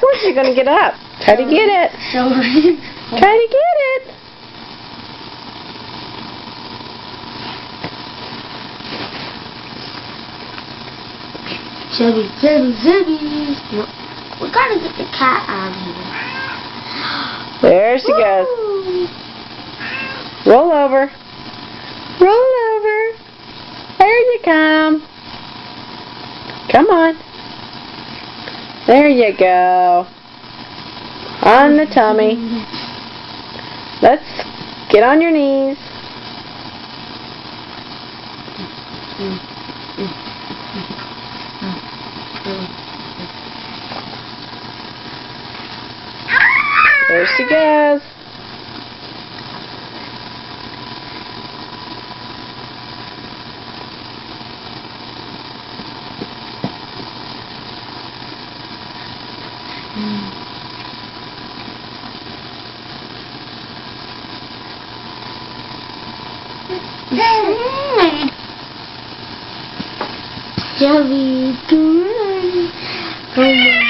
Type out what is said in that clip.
Where's she gonna get up? Try to get it. Try to get it. Zebby, Zebby, Zebby. No, we gotta get the cat out of here. There she goes. Roll over. Roll over. There you come. Come on. There you go. On the tummy. Let's get on your knees. There she goes. Jelly, good. Oh my.